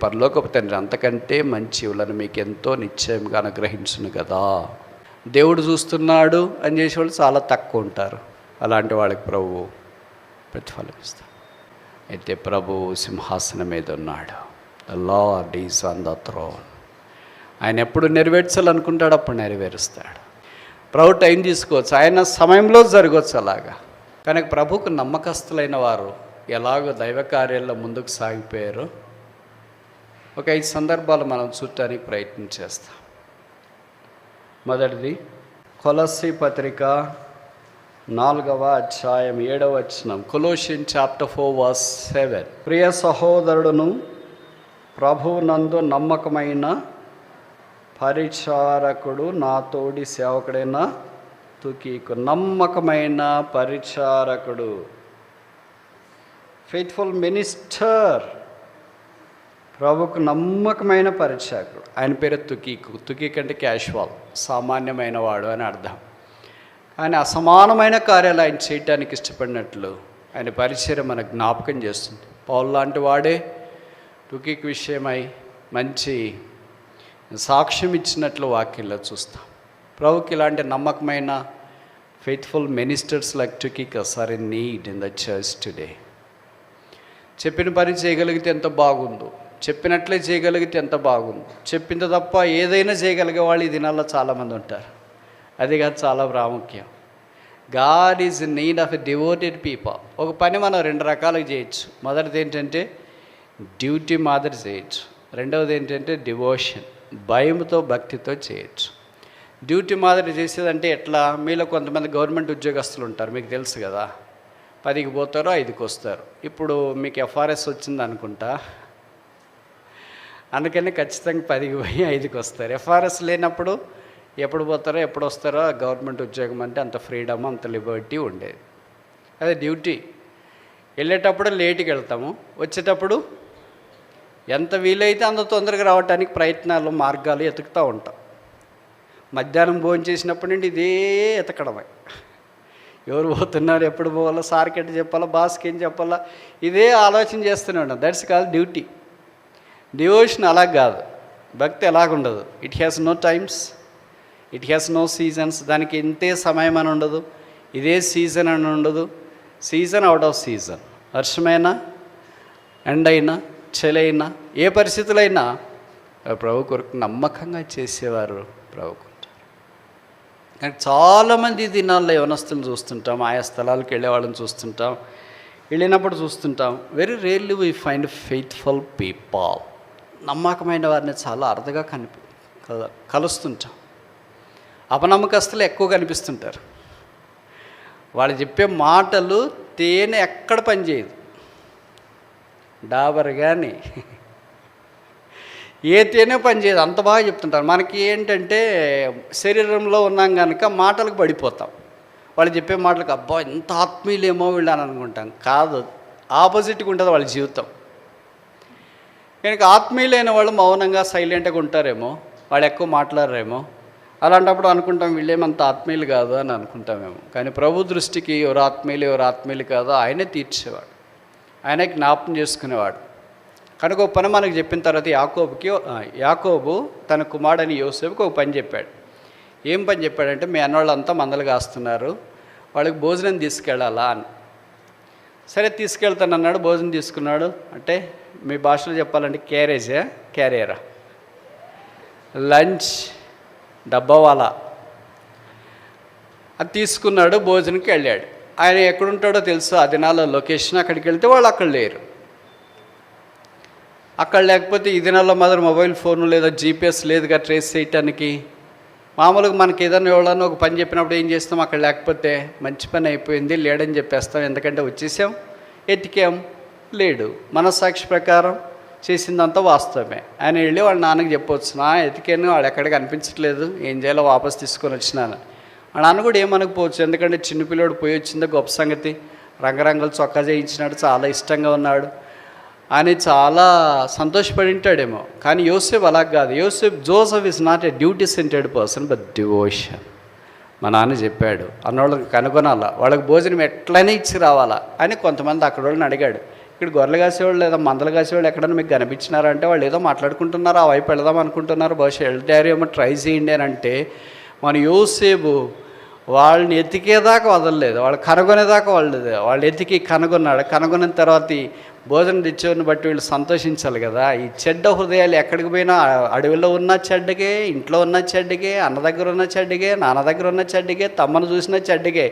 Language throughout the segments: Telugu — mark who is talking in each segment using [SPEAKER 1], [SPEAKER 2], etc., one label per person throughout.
[SPEAKER 1] పరలోకపు తండ్రి అంతకంటే మంచి ఇవులను మీకు ఎంతో నిశ్చయంగా అనుగ్రహించును కదా. దేవుడు చూస్తున్నాడు అని చేసేవాళ్ళు చాలా తక్కువ ఉంటారు. అలాంటి వాళ్ళకి ప్రభువు ప్రతిఫలం ఇస్తాడు. అయితే ప్రభువు సింహాసనం మీద ఉన్నాడు. The Lord is on the throne. ఆయన ఎప్పుడు నెరవేర్చాలనుకుంటాడు అప్పుడు నెరవేరుస్తాడు. ప్రభు టైం తీసుకోవచ్చు, ఆయన సమయంలో జరగవచ్చు అలాగా. కనుక ప్రభువుకు నమ్మకస్తులైన వారు ఎలాగో దైవ కార్యాల్లో ముందుకు సాగిపోయారో ఒక 5 సందర్భాలు మనం చూడటానికి ప్రయత్నం చేస్తాం. మొదటిది కొలస్సీ పత్రిక 4వ అధ్యాయం 7వ వచనం. కొలోషియన్ చాప్టర్ 4:7. ప్రియ సహోదరుడును ప్రభువునందు నమ్మకమైన పరిచారకుడు నా తోడి సేవకుడైన తుకీకు. నమ్మకమైన పరిచారకుడు, ఫెయిత్ఫుల్ మినిస్టర్. ప్రభుకు నమ్మకమైన పరిచారకుడు. ఆయన పేరు తుకీకు. తుకీక్ అంటే క్యాషువల్, సామాన్యమైన వాడు అని అర్థం. ఆయన అసమానమైన కార్యాలు ఆయన చేయటానికి ఇష్టపడినట్లు ఆయన పరిచర్య మనకు జ్ఞాపకం చేస్తుంది. పౌలు లాంటి వాడే తుకీక్ విషయమై మంచి సాక్ష్యం ఇచ్చినట్లు వాక్యంలో చూస్తాం. ప్రభుకి ఇలాంటి నమ్మకమైన faithful ministers like Tychicus are in need in the church today. చెప్పిన పని చేయగలిగితే ఎంత బాగుందో, చెప్పినట్లే చేయగలిగితే ఎంత బాగుందో. చెప్పింది తప్ప ఏదైనా చేయగలిగే వాళ్ళు ఈ దినాల్లో చాలామంది ఉంటారు. అది కాదు చాలా ప్రాముఖ్యం. God is in need of a devoted people. ఒక పని మనం 2 రకాలుగా చేయొచ్చు. మొదటిది ఏంటంటే డ్యూటీ మాదిరి చేయొచ్చు. రెండవది ఏంటంటే డివోషన్, భయంతో భక్తితో చేయొచ్చు. డ్యూటీ మాదిరి చేసేదంటే ఎట్లా? మీలో కొంతమంది గవర్నమెంట్ ఉద్యోగస్తులు ఉంటారు, మీకు తెలుసు కదా. 10కి పోతారో 5కి వస్తారు. ఇప్పుడు మీకు ఎఫ్ఆర్ఎస్ వచ్చింది అనుకుంటా, అందుకని ఖచ్చితంగా 10కి పోయి 5కి వస్తారు. ఎఫ్ఆర్ఎస్ లేనప్పుడు ఎప్పుడు పోతారో ఎప్పుడు వస్తారో. గవర్నమెంట్ ఉద్యోగం అంటే అంత ఫ్రీడమ్, అంత లిబర్టీ ఉండేది. అదే డ్యూటీ. వెళ్ళేటప్పుడు లేట్కి వెళ్తాము, వచ్చేటప్పుడు ఎంత వీలైతే అంత తొందరగా రావడానికి ప్రయత్నాలు, మార్గాలు ఎతుకుతూ ఉంటాం. మధ్యాహ్నం భోజనం చేసినప్పటి నుండి ఇదే ఎతకడమే. ఎవరు పోతున్నారు, ఎప్పుడు పోవాలో, సార్కి ఎట్టు చెప్పాలా, బాస్కి ఏం చెప్పాలా, ఇదే ఆలోచన చేస్తూనే ఉంటాం. That's call duty. డివోషన్ అలా కాదు. భక్తి ఎలాగుండదు. It has no times, it has no seasons. దానికి ఇంతే సమయం అని ఉండదు, ఇదే సీజన్ అని ఉండదు. Season out of season. వర్షమైనా, ఎండైనా, చలైనా, ఏ పరిస్థితులైనా ప్రభు కొరకు నమ్మకంగా చేసేవారు ప్రభుకు. కానీ చాలామంది దినాల్లో యవనస్తులను చూస్తుంటాం, ఆయా స్థలాలకు వెళ్ళే వాళ్ళని చూస్తుంటాం, వెళ్ళినప్పుడు చూస్తుంటాం. Very rarely we find faithful people. నమ్మకమైన వారిని చాలా అరుదుగా కలుస్తుంటాం. అపనమ్మకస్తులు ఎక్కువ కనిపిస్తుంటారు. వాళ్ళు చెప్పే మాటలు తేనె ఎక్కడ పనిచేయదు. డాబర్ కానీ ఏ తేనె పనిచేయదు, అంత బాగా చెప్తుంటారు. మనకి ఏంటంటే శరీరంలో ఉన్నాం కనుక మాటలకు పడిపోతాం. వాళ్ళు చెప్పే మాటలకు అబ్బా ఎంత ఆత్మీయులేమో వీళ్ళు అని అనుకుంటాం. కాదు, ఆపోజిట్గా ఉంటుంది వాళ్ళ జీవితం. కనుక ఆత్మీయులైన వాళ్ళు మౌనంగా సైలెంట్గా ఉంటారేమో, వాళ్ళు ఎక్కువ మాట్లాడరేమో. అలాంటప్పుడు అనుకుంటాం వీళ్ళేమంత ఆత్మీయులు కాదు అని అనుకుంటామేమో. కానీ ప్రభు దృష్టికి ఎవరు ఆత్మీయులు కాదో ఆయనే తీర్చేవాడు, ఆయనే జ్ఞాపకం చేసుకునేవాడు. కనుక ఒక పని మనకు చెప్పిన తర్వాత యాకోబు తన కుమారుడని యోసేపుకి ఒక పని చెప్పాడు. ఏం పని చెప్పాడంటే, మీ అన్నవాళ్ళంతా మందలు కాస్తున్నారు, వాళ్ళకి భోజనం తీసుకెళ్ళాలా అని. సరే తీసుకెళ్తానన్నాడు. భోజనం తీసుకున్నాడు. అంటే మీ భాషలో చెప్పాలంటే క్యారియరా, లంచ్ డబ్బావాలా అది తీసుకున్నాడు. భోజనంకి వెళ్ళాడు. ఆయన ఎక్కడుంటాడో తెలుసు, ఆ దినాల్లో లొకేషన్. అక్కడికి వెళ్తే వాళ్ళు అక్కడ లేరు. అక్కడ లేకపోతే ఈ దినాల్లో మాత్రం మొబైల్ ఫోన్ లేదా జీపీఎస్ లేదుగా ట్రేస్ చేయటానికి. మామూలుగా మనకి ఏదైనా ఎవడన్నా ఒక పని చెప్పినప్పుడు ఏం చేస్తాం, అక్కడ లేకపోతే మంచి పని అయిపోయింది లేడని చెప్పేస్తాం. ఎందుకంటే వచ్చేసాం, ఎతికాం, లేడు. మనస్సాక్షి ప్రకారం చేసిందంతా వాస్తవమే. ఆయన వెళ్ళి వాళ్ళ నాన్నకి చెప్పవచ్చు, నా ఎతికాను, వాడు ఎక్కడికి అనిపించట్లేదు, ఏం చేయాలో వాపస్ తీసుకొని వచ్చినాను. వాళ్ళ నాన్న కూడా ఏమనకపోవచ్చు, ఎందుకంటే చిన్నపిల్లోడు పోయి వచ్చిందో గొప్ప సంగతి. రంగరంగులు చొక్కా చేయించినాడు, చాలా ఇష్టంగా ఉన్నాడు అని చాలా సంతోషపడి ఉంటాడేమో. కానీ యోసేపు అలా కాదు. Joseph is not a duty centred person but devotion. మా నాన్న చెప్పాడు, అన్నోళ్ళకి కనుగొనాలా, వాళ్ళకి భోజనం ఎట్లయినా ఇచ్చి రావాలా అని కొంతమంది అక్కడ వాళ్ళని అడిగాడు. ఇక్కడ గొర్రెలు కాసేవాళ్ళు లేదా మందలు కాసేవాళ్ళు ఎక్కడైనా మీకు కనిపించినారంటే వాళ్ళు ఏదో మాట్లాడుకుంటున్నారు, ఆ వైపు వెళదాం అనుకుంటున్నారు, బహుశా వెళ్తారేమో ట్రై చేయండి అని అంటే మన యోసేపు వాళ్ళని ఎతికేదాకా వదలలేదు, వాళ్ళు కనుగొనేదాకా వాళ్ళు ఎతికి కనుగొన్నాడు. కనుగొన్న తర్వాత ఈ భోజనం తెచ్చేవారిని బట్టి వీళ్ళు సంతోషించాలి కదా. ఈ చెడ్డ హృదయాలు ఎక్కడికి పోయినా, అడవిలో ఉన్న చెడ్డకే, ఇంట్లో ఉన్న చెడ్డకే, అన్న దగ్గర ఉన్న చెడ్డకే, నాన్న దగ్గర ఉన్న చెడ్డకే, తమ్మను చూసిన చెడ్డకే.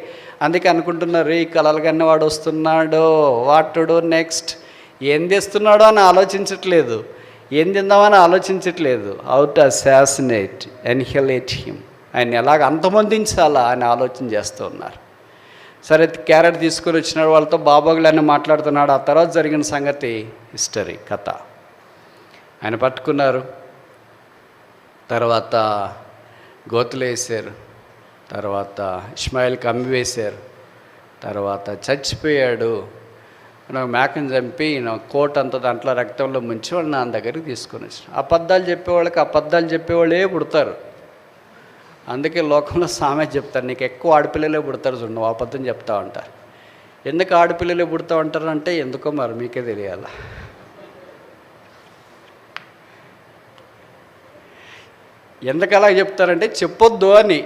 [SPEAKER 1] అందుకే అనుకుంటున్నారు ఈ కలలు కన్నా వాడు వస్తున్నాడో, వాటుడు నెక్స్ట్ ఏం తెస్తున్నాడో అని ఆలోచించట్లేదు, ఏం తిందామని ఆలోచించట్లేదు. హౌ టు అసాసినేట్, ఎన్హిలేట్ హిమ్, ఆయన ఎలాగ అంతమొందించాలా అని ఆలోచన చేస్తూ ఉన్నారు. సరే క్యారెట్ తీసుకొని వచ్చినాడు, వాళ్ళతో బాబాగులన్నీ మాట్లాడుతున్నాడు. ఆ తర్వాత జరిగిన సంగతి హిస్టరీ, కథ. ఆయన పట్టుకున్నారు, తర్వాత గోతులు వేసారు, తర్వాత ఇష్మాయిల్కి అమ్మి వేశారు, తర్వాత చచ్చిపోయాడు. మేకను చంపి కోట్ అంతా దాంట్లో రక్తంలో ముంచి వాళ్ళు నా దగ్గరికి తీసుకొని వచ్చిన. అబద్ధాలు చెప్పేవాళ్ళకి అబద్ధాలు చెప్పేవాళ్ళే పుడతారు. అందుకే లోకంలో సామెత చెప్తారు, నీకు ఎక్కువ ఆడపిల్లలే పుడతారు చూడు, నువ్వు అబద్ధం చెప్తా ఉంటారు. ఎందుకు ఆడపిల్లలే పుడతా ఉంటారు అంటే ఎందుకో మరి మీకే తెలియాల. ఎందుకు అలా చెప్తారంటే చెప్పొద్దు అని.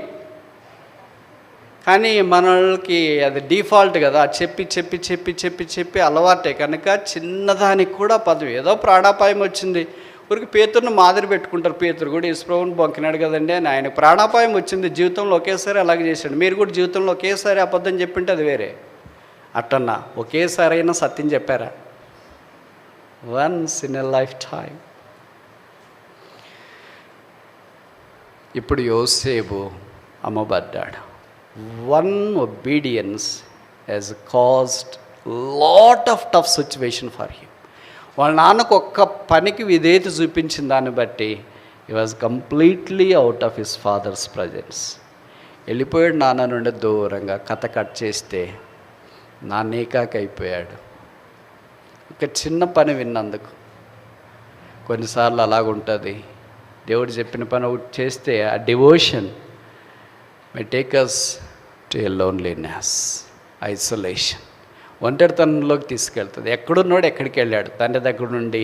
[SPEAKER 1] కానీ మనకి అది డిఫాల్ట్ కదా, చెప్పి చెప్పి చెప్పి చెప్పి చెప్పి అలవాటే కనుక చిన్నదానికి కూడా పదవి. ఏదో ప్రాణాపాయం వచ్చింది, ఊరికి పేతురుని మాదిరి పెట్టుకుంటారు. పేతురు కూడా యేసుప్రభువుని బొంకినాడు కదండి అని. ఆయన ప్రాణాపాయం వచ్చింది, జీవితంలో ఒకేసారి అలాగే చేశాడు. మీరు కూడా జీవితంలో ఒకేసారి అబద్ధం చెప్పింటే అది వేరే. అట్టన్నా ఒకేసారి అయినా సత్యం చెప్పారా? Once in a lifetime. ఇప్పుడు యోసేపు అమ్మబడ్డాడు. One obedience has caused lot of tough situation for him. వాళ్ళ నాన్నకు ఒక్క పనికి విధేయత చూపించిన దాన్ని బట్టి he was completely out of his father's presence. వెళ్ళిపోయాడు నాన్న నుండి దూరంగా. కథ కట్ చేస్తే నాన్న ఏకాకి అయిపోయాడు. ఒక చిన్న పని విన్నందుకు. కొన్నిసార్లు అలాగుంటుంది, దేవుడు చెప్పిన పని చేస్తే ఆ devotion may take us to a loneliness, isolation, ఒంటరితనంలోకి తీసుకెళ్తుంది. ఎక్కడున్నాడు, ఎక్కడికి వెళ్ళాడు. తండ్రి దగ్గర నుండి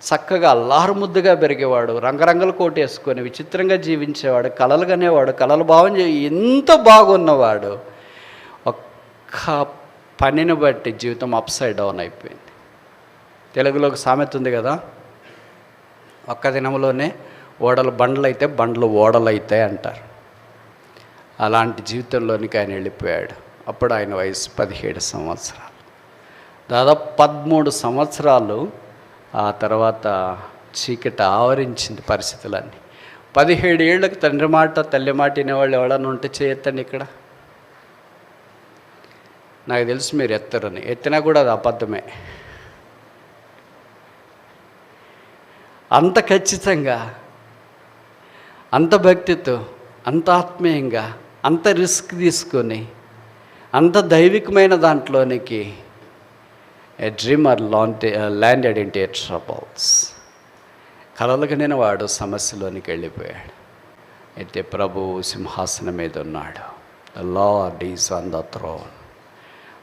[SPEAKER 1] చక్కగా అల్లారు ముద్దుగా పెరిగేవాడు, రంగరంగుల కోట వేసుకొని విచిత్రంగా జీవించేవాడు, కలలు కనేవాడు, కలలు భావం ఎంత బాగున్నవాడు. ఒక్క పనిని బట్టి జీవితం అప్ సైడ్ డౌన్ అయిపోయింది. తెలుగులో ఒక సామెత ఉంది కదా, ఒక్క దినంలోనే ఓడలు బండ్లు అయితే బండ్లు ఓడలు అవుతాయి అంటారు. అలాంటి జీవితంలోనికి ఆయన వెళ్ళిపోయాడు. అప్పుడు ఆయన వయసు 17 సంవత్సరాలు. దాదాపు 13 సంవత్సరాలు ఆ తర్వాత చీకటి ఆవరించింది పరిస్థితులన్నీ. 17 ఏళ్ళకి తండ్రి మాట తల్లి మాట వినేవాళ్ళు ఎవడన్నా ఉంటే చేయొద్దండి. ఇక్కడ నాకు తెలుసు మీరు ఎత్తరని, ఎత్తినా కూడా అది అబద్ధమే. అంత ఖచ్చితంగా, అంత భక్తితో, అంత ఆత్మీయంగా, అంత రిస్క్ తీసుకొని, అంత దైవికమైన దాంట్లోనికి a dreamer landed into troubles. కలలుగనిన వాడు సమస్యలోనికి వెళ్ళిపోయాడు. అయితే ప్రభువు సింహాసనం మీద ఉన్నాడు. The Lord is on the throne.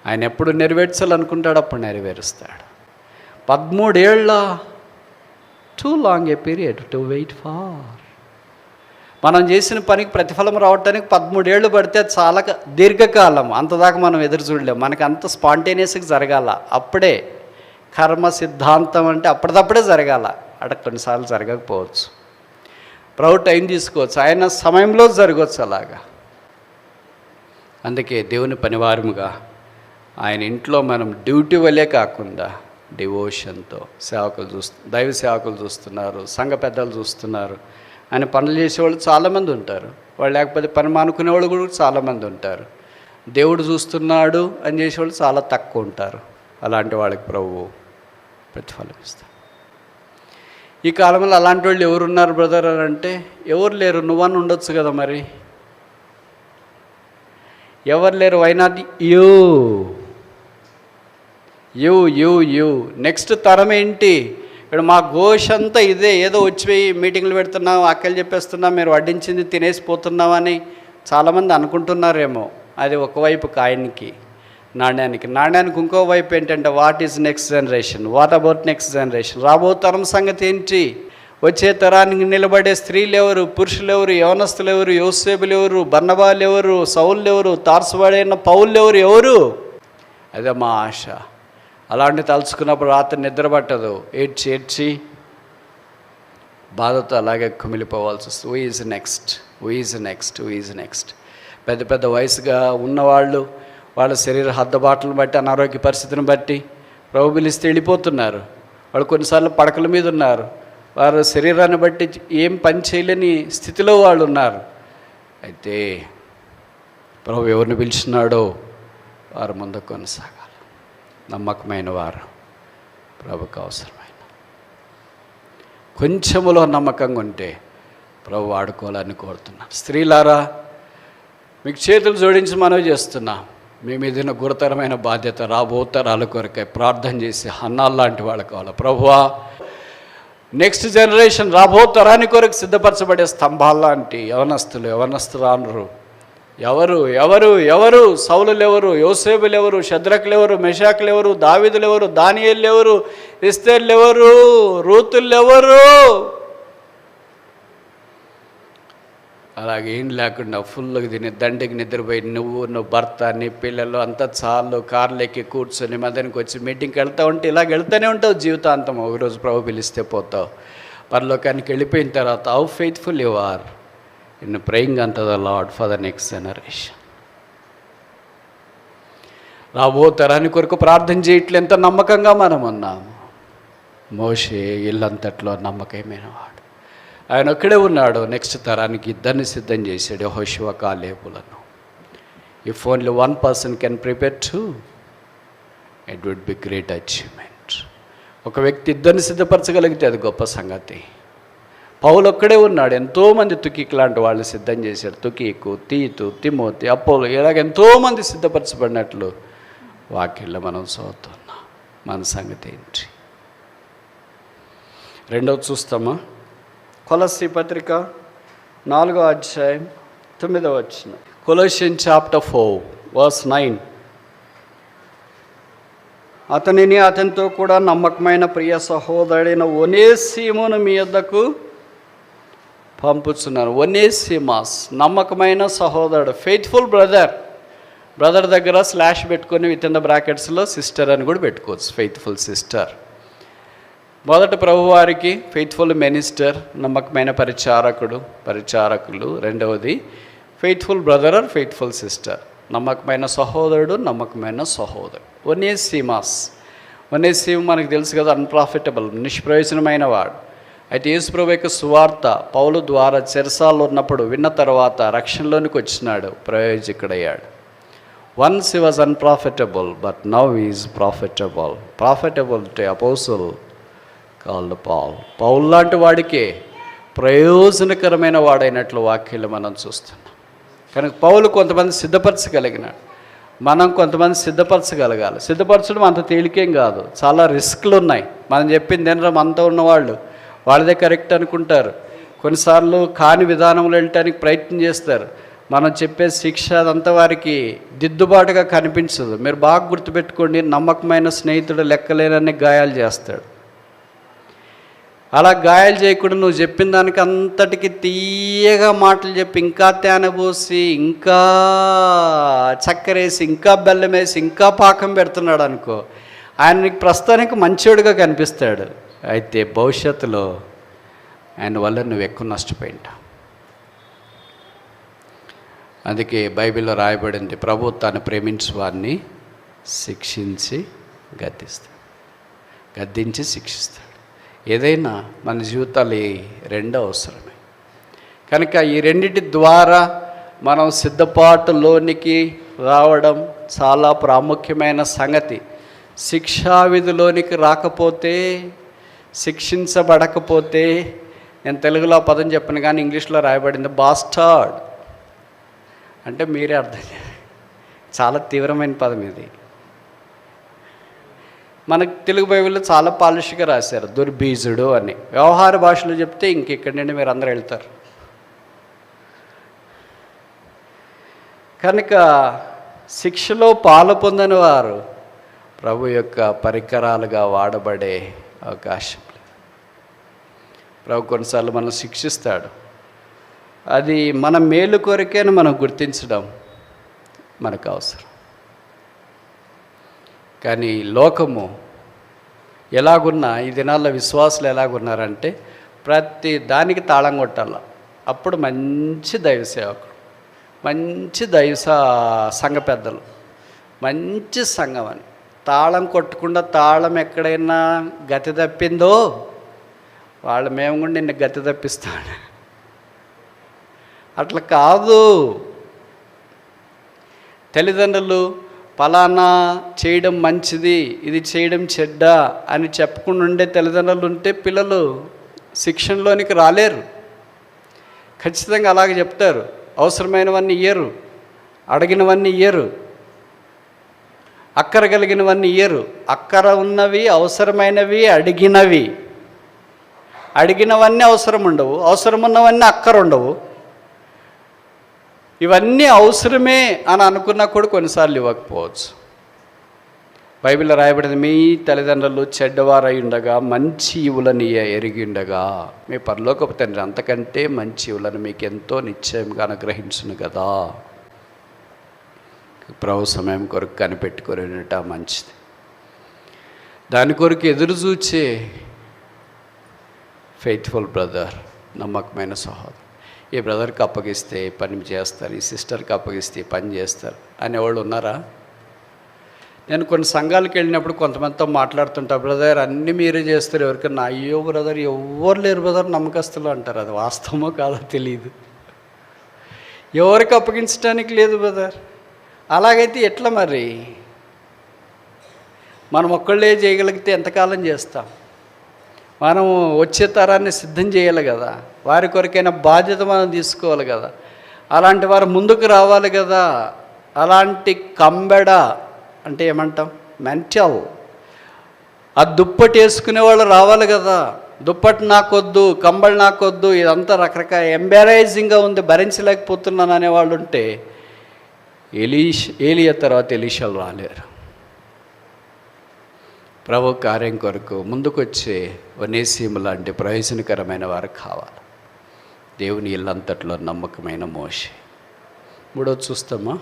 [SPEAKER 1] ఆయన ఎప్పుడు నెరవేర్చాలనుకుంటాడు అప్పుడు నెరవేరుస్తాడు. 13 ఏళ్ళ too long a period to wait for. మనం చేసిన పనికి ప్రతిఫలం రావడానికి 13 ఏళ్ళు పడితే చాలా దీర్ఘకాలం. అంతదాకా మనం ఎదురు చూడలేము. మనకి అంత స్పాంటేనియస్గా జరగాల. అప్పుడే కర్మ సిద్ధాంతం అంటే అప్పటిదప్పుడే జరగాల. అక్కడ కొన్నిసార్లు జరగకపోవచ్చు. ప్రభు టైం తీసుకోవచ్చు, ఆయన సమయంలో జరగవచ్చు అలాగా. అందుకే దేవుని పనివారముగా ఆయన ఇంట్లో మనం డ్యూటీ వల్లే కాకుండా డివోషన్తో సేవకులు దైవ సేవకులు చూస్తున్నారు, సంఘ పెద్దలు చూస్తున్నారు. ఆయన పనులు చేసేవాళ్ళు చాలామంది ఉంటారు. వాళ్ళు లేకపోతే పని మానుకునేవాళ్ళు కూడా చాలామంది ఉంటారు. దేవుడు చూస్తున్నాడు అని చేసేవాళ్ళు చాలా తక్కువ ఉంటారు. అలాంటి వాళ్ళకి ప్రభువు ప్రతిఫలం ఇస్తాడు. ఈ కాలంలో అలాంటి వాళ్ళు ఎవరున్నారు బ్రదర్ అని అంటే ఎవరు లేరు. నువ్వని ఉండొచ్చు కదా, మరి ఎవరు లేరు. Why not you? You next తరం ఏంటి? ఇక్కడ మా ఘోష్ అంతా ఇదే. ఏదో వచ్చిపోయి మీటింగ్లు పెడుతున్నాం, అక్కలు చెప్పేస్తున్నాం, మీరు వడ్డించింది తినేసిపోతున్నామని చాలామంది అనుకుంటున్నారేమో. అది ఒకవైపు కాయనికి. నాణ్యానికి ఇంకో వైపు ఏంటంటే what is next generation, what about next generation, రాబో తరం సంగతి ఏంటి, వచ్చే తరానికి నిలబడే స్త్రీలు ఎవరు, పురుషులు ఎవరు, యవనస్తులు ఎవరు, యోసేపులు ఎవరు, బర్నబాలు ఎవరు, సౌలు ఎవరు, తార్సువాడైన పౌలు ఎవరు. అదే మా ఆశ. అలాంటి తలుచుకున్నప్పుడు రాత్రి నిద్ర పట్టదు, ఏడ్చి బాధతో అలాగే కుమిలిపోవాల్సి వస్తుంది. Who is next. పెద్ద పెద్ద వయసుగా ఉన్నవాళ్ళు వాళ్ళ శరీర హద్దబాట్లను బట్టి, అనారోగ్య పరిస్థితిని బట్టి ప్రభు పిలిస్తే వెళ్ళిపోతున్నారు. వాళ్ళు కొన్నిసార్లు పడకల మీద ఉన్నారు. వారి శరీరాన్ని బట్టి ఏం పని చేయలేని స్థితిలో వాళ్ళు ఉన్నారు. అయితే ప్రభు ఎవరిని పిలిచినాడో వారు ముందుకు కొనసాగాలి. నమ్మకమైన వారు ప్రభుకు అవసరమైన. కొంచెములో నమ్మకంగా ఉంటే ప్రభు వాడుకోవాలని కోరుతున్నాను. స్త్రీలారా, మీకు చేతులు జోడించి మనవి చేస్తున్నా, మీ మీద గురుతరమైన బాధ్యత రాబో తరాల కొరకై ప్రార్థన చేసి హన్నాల్ లాంటి వాళ్ళు కావాలి. ప్రభువా, నెక్స్ట్ జనరేషన్ రాబో తరాని కొరకు సిద్ధపరచబడే స్తంభాలు లాంటి యవనస్తురాండ్రు ఎవరు సౌలులు ఎవరు, యోసేపులు ఎవరు, శద్రకులు ఎవరు, మెషాకులు ఎవరు, దావీదులు ఎవరు, దానియేలు ఎవరు, ఎస్తేర్లు ఎవరు, రూతులు ఎవరు, అలాగే ఏం లేకుండా ఫుల్గా తిని దండికి నిద్రపోయి నువ్వు భర్త నీ పిల్లలు అంతా చాలు కార్లు ఎక్కి కూర్చొని మధ్యానికి వచ్చి మీటింగ్కి వెళ్తూ ఉంటే ఇలాగ వెళ్తూనే ఉంటావు జీవితాంతం. ఒకరోజు ప్రభు పిలిస్తే పోతావు. పరలోకానికి వెళ్ళిపోయిన తర్వాత how faithful you are in praying unto the Lord for the next generation. రాబో తరాని కొరకు ప్రార్థన చేయట్లే ఎంత నమ్మకంగా మనం ఉన్నాము. మోషే ఇల్లంతట్లో నమ్మకమైన వాడు. ఆయన ఒక్కడే ఉన్నాడు. నెక్స్ట్ తరానికి ఇద్దరిని సిద్ధం చేశాడు, యెహోషువ కాలేబులను. If only one person can prepare two, it would be great achievement. ఒక వ్యక్తి ఇద్దరిని సిద్ధపరచగలిగితే అది గొప్ప సంగతి. పౌలు ఒక్కడే ఉన్నాడు. ఎంతోమంది తుకీకు లాంటి వాళ్ళు సిద్ధం చేశారు. తుకీకు, తీతు, తిమోతి, అపోలో, ఇలాగ ఎంతోమంది సిద్ధపరచబడినట్లు వాక్యంలో మనం చదువుతున్నాం. మన సంగతి ఏంటి? రెండవది చూస్తామా? కొలస్సీ పత్రిక 4వ అధ్యాయం 9వ వచనం. కొలొస్సియన్స్ చాప్టర్ 4 verse 9. అతనిని అతనితో కూడా నమ్మకమైన ప్రియ సహోదరుడైన ఒనేసిమును మీ యొద్దకు పంపుచున్నాను. ఒనేసిమాస్, నమ్మకమైన సహోదరుడు, ఫెయిత్ఫుల్ బ్రదర్ దగ్గర స్లాష్ పెట్టుకొని విత్ ఇన్ ద బ్రాకెట్స్లో సిస్టర్ అని కూడా పెట్టుకోవచ్చు. Faithful sister. మొదటి ప్రభువారికి ఫెయిత్ఫుల్ మినిస్టర్, నమ్మకమైన పరిచారకులు. రెండవది faithful brother or faithful sister, నమ్మకమైన సహోదరుడు. ఒనేసిము మనకు తెలుసు కదా, అన్ప్రాఫిటబుల్, నిష్ప్రయోజనమైన వాడు. అయితే యేసు ప్రభు యొక్క సువార్త పౌలు ద్వారా చెరసాల్లో ఉన్నప్పుడు విన్న తర్వాత రక్షణలోనికి వచ్చినాడు, ప్రయోజకుడయ్యాడు. Once he was unprofitable but now he is profitable to apostle called Paul లాంటి వాడికే ప్రయోజనకరమైన వాడైనట్లు వాక్యాలు మనం చూస్తున్నాం. కనుక పౌలు కొంతమంది సిద్ధపరచగలిగినాడు, మనం కొంతమంది సిద్ధపరచగలగాలి. సిద్ధపరచడం అంత తేలికేం కాదు, చాలా రిస్క్లు ఉన్నాయి. మనం చెప్పింది ఏంటో మనతో ఉన్నవాళ్ళు వాళ్ళదే కరెక్ట్ అనుకుంటారు. కొన్నిసార్లు కాని విధానంలో వెళ్ళటానికి ప్రయత్నం చేస్తారు. మనం చెప్పే శిక్ష అదంతా వారికి దిద్దుబాటుగా కనిపించదు. మీరు బాగా గుర్తుపెట్టుకోండి, నమ్మకమైన స్నేహితుడు లెక్కలేనన్ని గాయాలు చేస్తాడు. అలా గాయాలు చేయకుండా నువ్వు చెప్పిన దానికి అంతటికి తీయగా మాటలు చెప్పి ఇంకా తేనె పోసి ఇంకా చక్కెరేసి ఇంకా బెల్లం వేసి ఇంకా పాకం పెడుతున్నాడు అనుకో, ఆయన నీకు ప్రస్తుతానికి మంచోడుగా కనిపిస్తాడు. అయితే భవిష్యత్తులో ఆయన వల్ల నువ్వు ఎక్కువ నష్టపోయింటావు. అందుకే బైబిల్లో రాయబడింది, ప్రభు తాను ప్రేమించు వారిని గద్దించి శిక్షిస్తాడు. ఏదైనా మన జీవితాలు ఈ రెండో అవసరమే. కనుక ఈ రెండింటి ద్వారా మనం సిద్ధపాటులోనికి రావడం చాలా ప్రాముఖ్యమైన సంగతి. శిక్షావిధిలోనికి రాకపోతే, శిక్షించబడకపోతే, నేను తెలుగులో పదం చెప్పను కానీ ఇంగ్లీష్లో రాయబడింది బాస్టర్డ్ అంటే మీరే అర్థం చేయాలి. చాలా తీవ్రమైన పదం ఇది. మనకు తెలుగు బైబిల్లో చాలా పాలిష్గా రాశారు, దుర్బీజుడు అని. వ్యవహార భాషలో చెప్తే ఇంకెక్కడి నుండి మీరు అందరూ వెళ్తారు. కనుక శిక్షలో పాలు పొందని వారు ప్రభు యొక్క పరికరాలుగా వాడబడే అవకాశం లేదు. ప్రభు కొన్నిసార్లు మనం శిక్షిస్తాడు, అది మన మేలు కొరకేని మనం గుర్తించడం మనకు అవసరం. కానీ లోకము ఎలాగున్నా, ఈ దినాల్లో విశ్వాసులు ఎలాగున్నారంటే ప్రతి దానికి తాళం కొట్టాల. అప్పుడు మంచి దైవ సేవకుడు, మంచి సంఘ పెద్దలు, మంచి సంఘం అని తాళం కొట్టకుండా, తాళం ఎక్కడైనా గతి తప్పిందో వాళ్ళు మేము కూడా నిన్ను గతి తప్పిస్తాడు. అట్లా కాదు. తల్లిదండ్రులు ఫలానా చేయడం మంచిది, ఇది చేయడం చెడ్డ అని చెప్పకుండా ఉండే తల్లిదండ్రులు ఉంటే పిల్లలు శిక్షణలోనికి రాలేరు. ఖచ్చితంగా అలాగే చెప్తారు. అవసరమైనవన్నీ ఇయ్యరు, అడిగినవన్నీ ఇయ్యరు, అక్కర కలిగినవన్నీ ఇయ్యరు. అక్కర ఉన్నవి, అవసరమైనవి, అడిగినవన్నీ అవసరం ఉండవు, అవసరం ఉన్నవన్నీ అక్కర ఉండవు. ఇవన్నీ అవసరమే అని అనుకున్నా కూడా కొన్నిసార్లు ఇవ్వకపోవచ్చు. బైబిల్లో రాయబడింది, మీ తల్లిదండ్రులు చెడ్డవారై ఉండగా మంచి ఇవులని ఎరిగి ఉండగా మీ పరలోకపు తండ్రి అంతకంటే మంచి ఇవులను మీకు ఎంతో నిశ్చయంగా అనుగ్రహించును కదా. ప్రభు సమయం కొరకు కనిపెట్టుకొని ఉండటం మంచిది. దాని కొరకు ఎదురు చూచే ఫెయిత్ఫుల్ బ్రదర్, నమ్మకమైన సహోదరు, ఈ బ్రదర్కి అప్పగిస్తే పని చేస్తారు, ఈ సిస్టర్కి అప్పగిస్తే పని చేస్తారు అనేవాళ్ళు ఉన్నారా? నేను కొన్ని సంఘాలకు వెళ్ళినప్పుడు కొంతమందితో మాట్లాడుతుంటా, బ్రదర్ అన్నీ మీరే చేస్తారు, ఎవరికన్నా. అయ్యో బ్రదర్, ఎవరు లేరు బ్రదర్ నమ్మకస్తులు అంటారు. అది వాస్తవమో కాదో తెలియదు. ఎవరికి అప్పగించడానికి లేదు బ్రదర్. అలాగైతే ఎట్లా మరి? మనం ఒక్కళ్ళే చేయగలిగితే ఎంతకాలం చేస్తాం? మనం వచ్చే తరాన్ని సిద్ధం చేయాలి కదా, వారి కొరకైనా బాధ్యత మనం తీసుకోవాలి కదా. అలాంటి వారు ముందుకు రావాలి కదా. అలాంటి కంబెడ అంటే ఏమంటాం, మెంటల్, ఆ దుప్పటి వేసుకునే వాళ్ళు రావాలి కదా. దుప్పటి నాకొద్దు, కంబళి నాకొద్దు, ఇదంతా రకరకాల ఎంబారైజింగ్గా ఉంది, భరించలేకపోతున్నాను అనేవాళ్ళు ఉంటే ఏలియా తర్వాత ఎలీషాలు రాలేరు. ప్రభు కార్యం కొరకు ముందుకొచ్చే ఒనేసిము లాంటి ప్రయోజనకరమైన వారు కావాలి. దేవుని ఇల్లంతట్లో నమ్మకమైన మోషే. మూడోది చూస్తామా?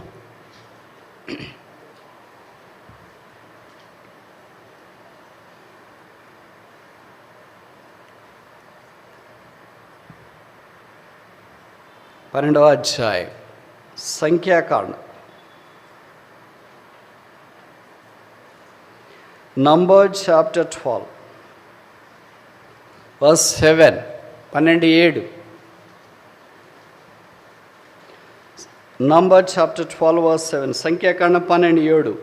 [SPEAKER 1] పన్నెండవ అధ్యాయం సంఖ్యాకాండం. Numbers chapter 12 verse 7. 12:7. Numbers chapter 12 verse 7. సంఖ్యాకాండం 12:7.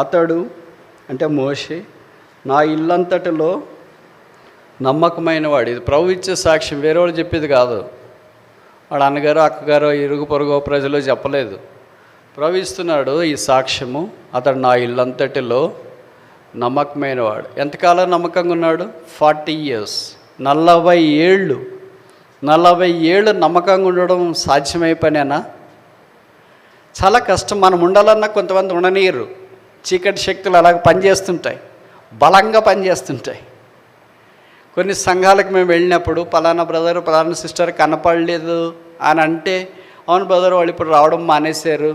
[SPEAKER 1] అతడు అంటే మోషే నా ఇల్లంతటిలో నమ్మకమైన వాడు. ఇది ప్రభు ఇచ్చే సాక్ష్యం, వేరే వాళ్ళు చెప్పేది కాదు. వాడు అన్నగారు, అక్కగారు, ఇరుగు పొరుగు ప్రజలు చెప్పలేదు. ప్రభు ఇస్తున్నాడు ఈ సాక్ష్యము. అతడు నా ఇల్లంతటిలో నమ్మకమైన వాడు. ఎంతకాలం నమ్మకంగా ఉన్నాడు? 40 years, 40 ఏళ్ళు. 40 ఏళ్ళు నమ్మకంగా ఉండడం సాధ్యమై పనేనా? చాలా కష్టం. మనం ఉండాలన్నా కొంతమంది ఉండనీయరు. చీకటి శక్తులు అలాగ పనిచేస్తుంటాయి, బలంగా పనిచేస్తుంటాయి. కొన్ని సంఘాలకు మేము వెళ్ళినప్పుడు పలానా బ్రదర్, పలానా సిస్టర్ కనపడలేదు అని అంటే, అవును బ్రదర్ వాళ్ళు ఇప్పుడు రావడం మానేశారు,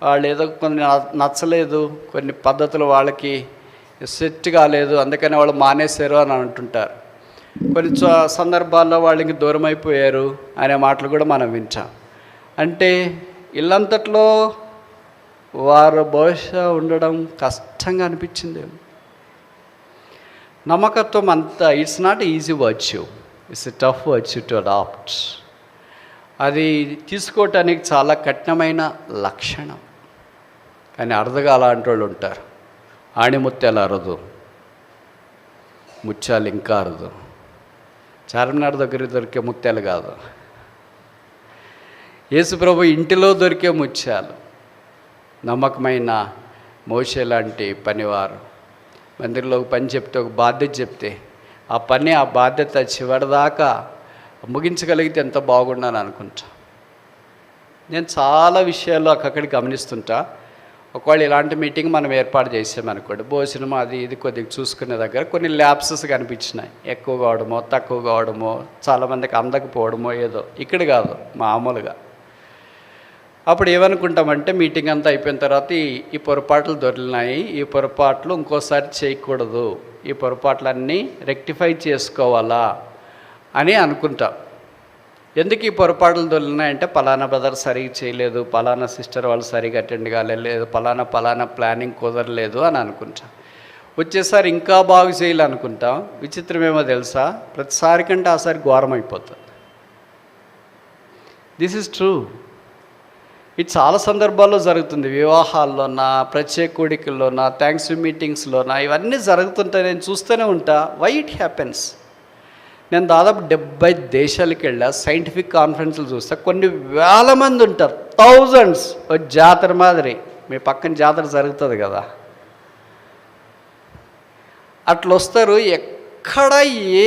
[SPEAKER 1] వాళ్ళు ఏదో కొన్ని నచ్చలేదు, కొన్ని పద్ధతులు వాళ్ళకి సెట్ కాలేదు, అందుకని వాళ్ళు మానేశారు అని అంటుంటారు. కొన్ని సందర్భాల్లో వాళ్ళకి దూరం అయిపోయారు అనే మాటలు కూడా మనం వింటాం. అంటే ఇల్లంతట్లో వారు బహుశా ఉండడం కష్టంగా అనిపించిందేమో. నమ్మకత్వం అంతా it's not easy virtue, it's a tough virtue to adapt. అది తీసుకోవటానికి చాలా కఠినమైన లక్షణం. కానీ అరుదుగా అలాంటి వాళ్ళు ఉంటారు. ఆణిముత్యాలు అరదు, ముత్యాలు ఇంకా అరదు. చార్మినార్ దగ్గర దొరికే ముత్యాలు కాదు, యేసుప్రభు ఇంటిలో దొరికే ముత్యాలు. నమ్మకమైన మోషే లాంటి పనివారు మందిరంలో పని చెప్తే, ఒక బాధ్యత చెప్తే ఆ పని, ఆ బాధ్యత చివరిదాకా ముగించగలిగితే ఎంత బాగుండని అనుకుంటా. నేను చాలా విషయాల్లో అక్కడికి గమనిస్తుంటా. ఒకవేళ ఇలాంటి మీటింగ్ మనం ఏర్పాటు చేసామనుకోండి, భోజనం అది ఇది కొద్దిగా చూసుకునే దగ్గర కొన్ని ల్యాప్సెస్ కనిపించినాయి. ఎక్కువ కావడమో తక్కువ కావడమో చాలామందికి అందకపోవడమో ఏదో, ఇక్కడ కాదు మామూలుగా. అప్పుడు ఏమనుకుంటామంటే మీటింగ్ అంతా అయిపోయిన తర్వాత ఈ పొరపాట్లు దొరికినాయి, ఈ పొరపాట్లు ఇంకోసారి చేయకూడదు, ఈ పొరపాట్లన్నీ రెక్టిఫై చేసుకోవాలా అని అనుకుంటాం. ఎందుకు ఈ పొరపాట్లు దొరికినాయంటే పలానా బ్రదర్ సరిగ్గా చేయలేదు, పలానా సిస్టర్ వాళ్ళు సరిగ్గా అటెండ్ కాలేదు, పలానా ప్లానింగ్ కుదరలేదు అని అనుకుంటాం. వచ్చేసారి ఇంకా బాగు చేయాలనుకుంటాం. విచిత్రం ఏమో తెలుసా, ప్రతిసారి కంటే ఆసారి ఘోరం అయిపోతుంది. This is true. ఇది చాలా సందర్భాల్లో జరుగుతుంది. వివాహాల్లోనా, ప్రత్యేక కూడికల్లోనా, థ్యాంక్స్ మీటింగ్స్లోనా, ఇవన్నీ జరుగుతుంటాయి. నేను చూస్తూనే ఉంటా. Why it happens? నేను దాదాపు 70 దేశాలకు వెళ్ళా. సైంటిఫిక్ కాన్ఫరెన్స్లు చూస్తా, కొన్ని వేల మంది ఉంటారు, థౌజండ్స్. జాతర మాదిరి, మీ పక్కన జాతర జరుగుతుంది కదా, అట్లా వస్తారు. ఎక్కడ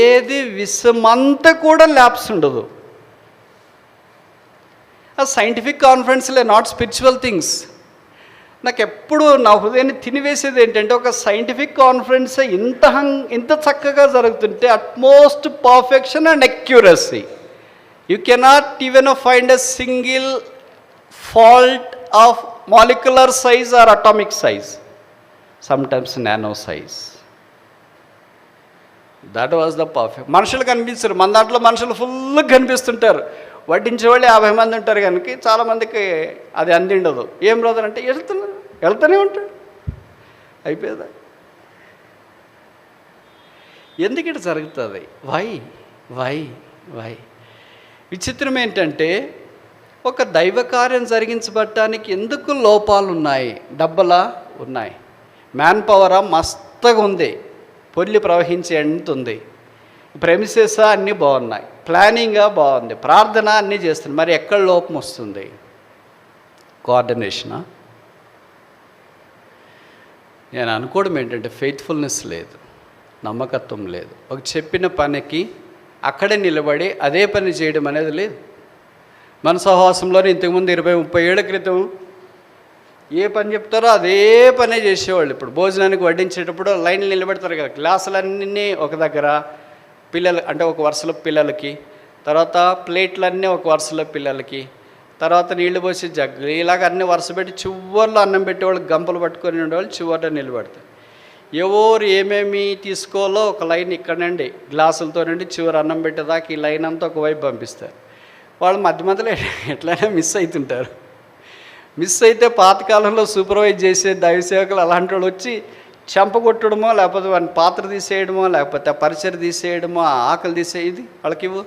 [SPEAKER 1] ఏది విషమంతా కూడా ల్యాబ్స్ ఉండదు. ఆ సైంటిఫిక్ కాన్ఫరెన్స్లే, నాట్ స్పిరిచువల్ థింగ్స్. నాకు ఎప్పుడు నా హృదయాన్ని తినివేసేది ఏంటంటే, ఒక సైంటిఫిక్ కాన్ఫరెన్స్ ఇంత చక్కగా జరుగుతుంటే utmost perfection and accuracy. You cannot even find a single fault of molecular size are atomic size, sometimes nano size. That was the perfect. మనుషులు కనిపిస్తారు, మన దాంట్లో మనుషులు ఫుల్గా కనిపిస్తుంటారు. వడ్డించే వాళ్ళు 50 మంది ఉంటారు కనుక చాలామందికి అది అందిండదు. ఏం బ్రదర్ అంటే వెళ్తూనే ఉంటాడు, అయిపోయేదా. ఎందుకు ఇటు జరుగుతుంది? వై విచిత్రం ఏంటంటే, ఒక దైవ కార్యం జరిగించబడటానికి ఎందుకు లోపాలు ఉన్నాయి? డబ్బలా ఉన్నాయి, మ్యాన్ పవరా మస్తుగా ఉంది, పొల్లి ప్రవహించే ఎంత ఉంది, ప్రెమిసెస్ అన్నీ బాగున్నాయి, ప్లానింగ్గా బాగుంది, ప్రార్థన అన్నీ చేస్తుంది. మరి ఎక్కడ లోపం వస్తుంది? కోఆర్డినేషనా? నేను అనుకోవడం ఏంటంటే, ఫెయిత్ఫుల్నెస్ లేదు, నమ్మకత్వం లేదు. ఒక చెప్పిన పనికి అక్కడే నిలబడి అదే పని చేయడం అనేది లేదు. మన సహవాసంలోనే ఇంతకుముందు 20-30 ఏళ్ల క్రితం ఏ పని చెప్తారో అదే పనే చేసేవాళ్ళు. ఇప్పుడు భోజనానికి వడ్డించేటప్పుడు లైన్లు నిలబెడతారు కదా, గ్లాసులన్నీ ఒక దగ్గర, పిల్లలు అంటే ఒక వరుసలో పిల్లలకి, తర్వాత ప్లేట్లన్నీ ఒక వరుసలో పిల్లలకి, తర్వాత నీళ్లు పోసి జగ్గులు, ఇలాగ అన్ని వరుస పెట్టి చివర్లో అన్నం పెట్టేవాళ్ళు గంపలు పట్టుకొని ఉండేవాళ్ళు చివర్లో నిలబెడతారు. ఎవరు ఏమేమి తీసుకోవాలో ఒక లైన్ ఇక్కడ నుండి గ్లాసులతో నుండి చివరి అన్నం పెట్టేదాకా ఈ లైన్ అంతా ఒకవైపు పంపిస్తారు. వాళ్ళు మధ్యలో ఎట్లయినా మిస్ అవుతుంటారు. మిస్ అయితే పాతకాలంలో సూపర్వైజ్ చేసే దైవ సేవకులు అలాంటి వాళ్ళు వచ్చి చెంపగొట్టడమో, లేకపోతే వాడిని పాత్ర తీసేయడమో, లేకపోతే పరిచయం తీసేయడమో, ఆకలి తీసేది వాళ్ళకి ఇవ్వు,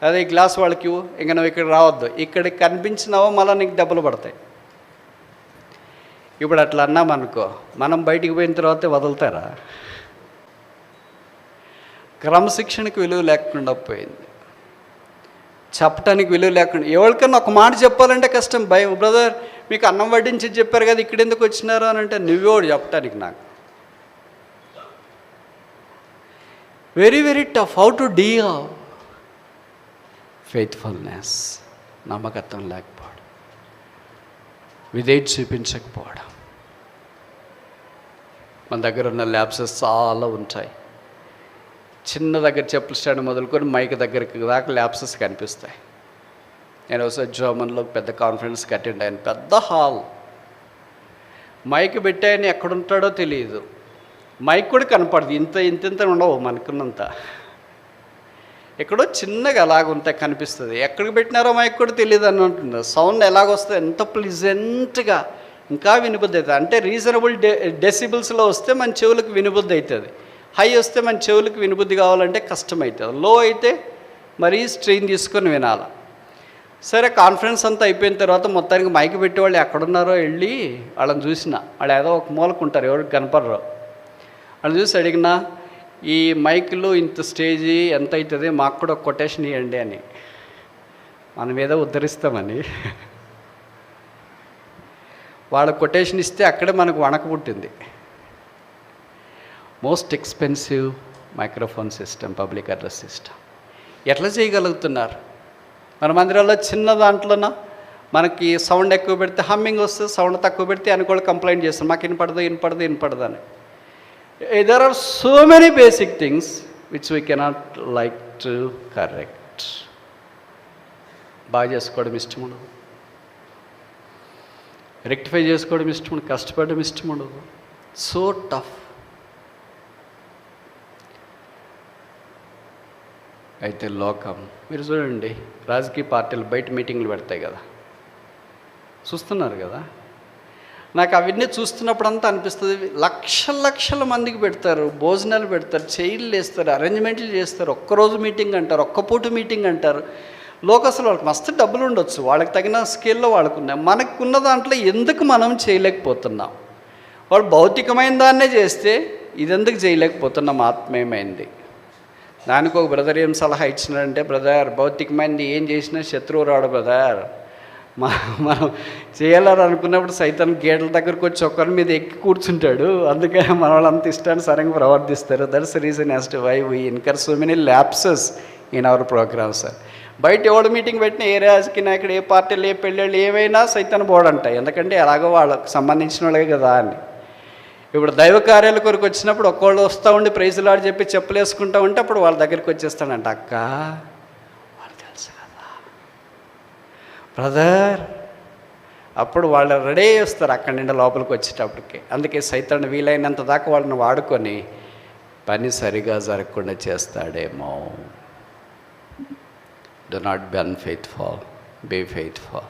[SPEAKER 1] అదే గ్లాస్ వాళ్ళకి ఇవ్వు, ఇంక నువ్వు ఇక్కడ రావద్దు, ఇక్కడికి కనిపించినావో మళ్ళీ నీకు దెబ్బలు పడతాయి. ఇప్పుడు అట్లా అన్నామనుకో, మనం బయటికి పోయిన తర్వాతే వదులుతారా? క్రమశిక్షణకు విలువ లేకుండా పోయింది, చెప్పటానికి విలువ లేకుండా. ఎవరికన్నా ఒక మాట చెప్పాలంటే కష్టం. బ్రదర్ మీకు అన్నం వడ్డించి చెప్పారు కదా, ఇక్కడ ఎందుకు వచ్చినారు అని అంటే నువ్వేవాడు చెప్పటానికి. నాకు very very tough. How to deal faithfulness, నమ్మకత్వం లేకపోవడం, విధేయత చూపించకపోవడం. మన దగ్గర ఉన్న ల్యాబ్సెస్ చాలా ఉంటాయి. చిన్న దగ్గర చెప్పుల స్టాండ్ మొదలుకొని మైక్ దగ్గరికి దాకా ల్యాబ్సెస్ కనిపిస్తాయి. నేను ఒకసారి జర్మన్లో పెద్ద కాన్ఫరెన్స్కి అటెండ్ అయ్యాను. పెద్ద హాల్, మైక్ పెట్టాయని ఎక్కడుంటాడో తెలియదు, మైక్ కూడా కనపడదు, ఇంత ఉండవు మనకున్నంత, ఎక్కడో చిన్నగా అలాగుంటే కనిపిస్తుంది. ఎక్కడికి పెట్టినారో మైక్ కూడా తెలియదు అని అంటుంది. సౌండ్ ఎలాగొస్తుంది, ఎంత ప్లిజెంట్గా, ఇంకా వినబుద్ధి అవుతుంది. అంటే రీజనబుల్ డెసిబుల్స్లో వస్తే మన చెవులకు వినబుద్ధి అవుతుంది. హై వస్తే మన చెవులకు వినబుద్ధి కావాలంటే కష్టమవుతుంది. లో అయితే మరీ స్ట్రెయిన్ తీసుకొని వినాలి. సరే, కాన్ఫరెన్స్ అంతా అయిపోయిన తర్వాత మొత్తానికి మైక్ పెట్టేవాళ్ళు ఎక్కడున్నారో వెళ్ళి వాళ్ళని చూసిన, వాళ్ళు ఏదో ఒక మూలకుంటారు, ఎవరికి కనపడరు. వాళ్ళని చూసి అడిగినా, ఈ మైకులు ఇంత స్టేజీ ఎంత అవుతుంది, మాకు కూడా ఒక కొటేషన్ ఇవ్వండి అని. మనం ఏదో ఉద్ధరిస్తామని వాళ్ళ కొటేషన్ ఇస్తే అక్కడే మనకు వణక పుట్టింది. Most expensive microphone system, public address system. ఎట్లా చేయగలుగుతున్నారు? మన మందిరాల్లో చిన్న దాంట్లోన మనకి సౌండ్ ఎక్కువ పెడితే హమ్మింగ్ వస్తుంది, సౌండ్ తక్కువ పెడితే అని కూడా కంప్లైంట్ చేస్తాం, మాకు వినపడదు అని. There are so many basic things which we cannot like to correct. బాగా చేసుకోవడం ఇష్టం ఉండదు, రెక్టిఫై చేసుకోవడం ఇష్టం ఉండదు, కష్టపడడం ఇష్టం ఉండదు. So tough. అయితే లోకం మీరు చూడండి, రాజకీయ పార్టీలు బయట మీటింగ్లు పెడతాయి కదా, చూస్తున్నారు కదా. నాకు అవన్నీ చూస్తున్నప్పుడు అంతా అనిపిస్తుంది, లక్షల మందికి పెడతారు, భోజనాలు పెడతారు, చైర్లు వేస్తారు, అరేంజ్మెంట్లు చేస్తారు, ఒక్కరోజు మీటింగ్ అంటారు, ఒక్క పూట మీటింగ్ అంటారు. అసలు వాళ్ళకి మస్తు డబ్బులు ఉండొచ్చు, వాళ్ళకి తగిన స్కేల్లో వాళ్ళకున్నాయి. మనకున్న దాంట్లో ఎందుకు మనం చేయలేకపోతున్నాం? వాడు భౌతికమైన దాన్నే చేస్తే ఇదెందుకు చేయలేకపోతున్నాం? ఆత్మీయమైంది. దానికి ఒక బ్రదర్ ఏం సలహా ఇచ్చినాడంటే, బ్రదర్ భౌతికమైనది ఏం చేసినా శత్రువు రాడు బ్రదర్. మనం చేయాలని అనుకున్నప్పుడు సైతాన్ గేట్ల దగ్గరకు వచ్చి ఒక్కరి మీద ఎక్కి కూర్చుంటాడు. అందుకే మన వాళ్ళు అంత ఇష్టానుసారంగా ప్రవర్తిస్తారు. That's the reason as to why we incur so many lapses in our programs. బయట ఎవడు మీటింగ్ పెట్టినా, ఏ రాజకీయ నాయకుడు, ఏ పార్టీలు, ఏ పెళ్ళిళ్ళు ఏమైనా సైతాన్ బోర్డు అంటాయి. ఎందుకంటే అలాగో వాళ్ళకు సంబంధించిన వాళ్ళే కదా అని. ఇప్పుడు దైవ కార్యాల కొరకు వచ్చినప్పుడు ఒక్కళ్ళు వస్తూ ఉండి ప్రైజులాడు చెప్పి చెప్పులు వేసుకుంటా ఉంటే అప్పుడు వాళ్ళ దగ్గరికి వచ్చేస్తాడంట, అక్క వాళ్ళు తెలుసు కదా బ్రదర్. అప్పుడు వాళ్ళు రెడీ చేస్తారు అక్కడి నుండి లోపలికి వచ్చేటప్పటికి. అందుకే సైతాన్ని వీలైనంత దాకా వాళ్ళని వాడుకొని పని సరిగా జరగకుండా చేస్తాడేమో. Do not be unfaithful, be faithful.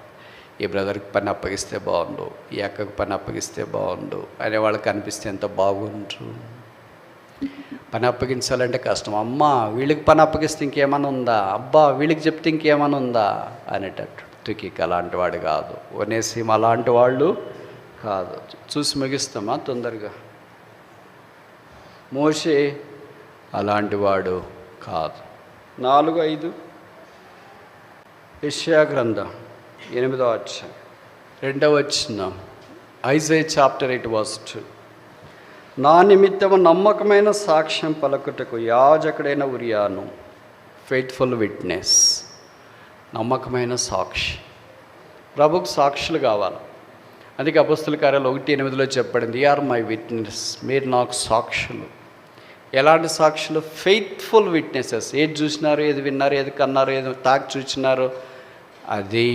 [SPEAKER 1] ఈ బ్రదర్కి పని అప్పగిస్తే బాగుండు, ఈ అక్కకు పని అప్పగిస్తే బాగుండు అనే వాళ్ళకి అనిపిస్తే ఎంత బాగుండు. పని అప్పగించాలంటే కష్టం. అమ్మ వీళ్ళకి పని అప్పగిస్తే ఇంకేమైనా ఉందా, అబ్బా వీళ్ళకి చెప్తే ఇంకేమైనా ఉందా అనేటట్టు. తుకిక్ అలాంటి వాడు కాదు, ఒనేసిం అలాంటి వాళ్ళు కాదు. చూసి ముగిస్తామా తొందరగా. మోషే అలాంటి వాడు కాదు. 4:5 యెషయా గ్రంథం 8వ అధ్యాయం 2వ వచనం. Isaiah chapter 8:2. నా నిమిత్తము నమ్మకమైన సాక్ష్యం పలుకుటకు యాజకుడైన ఉరియాను, ఫెయిత్ఫుల్ విట్నెస్. నమ్మకమైన సాక్షి. ప్రభుకు సాక్షులు కావాలి. అందుకే అపొస్తలుల కార్యాలు 1:8లో చెప్పబడింది, ఆర్ మై విట్నెస్. మీరు నాకు సాక్షులు. ఎలాంటి సాక్షులు? Faithful witnesses. ఏది చూసినారు, ఏది విన్నారు, ఏది కన్నారు, ఏది తాకి చూసినారు, అది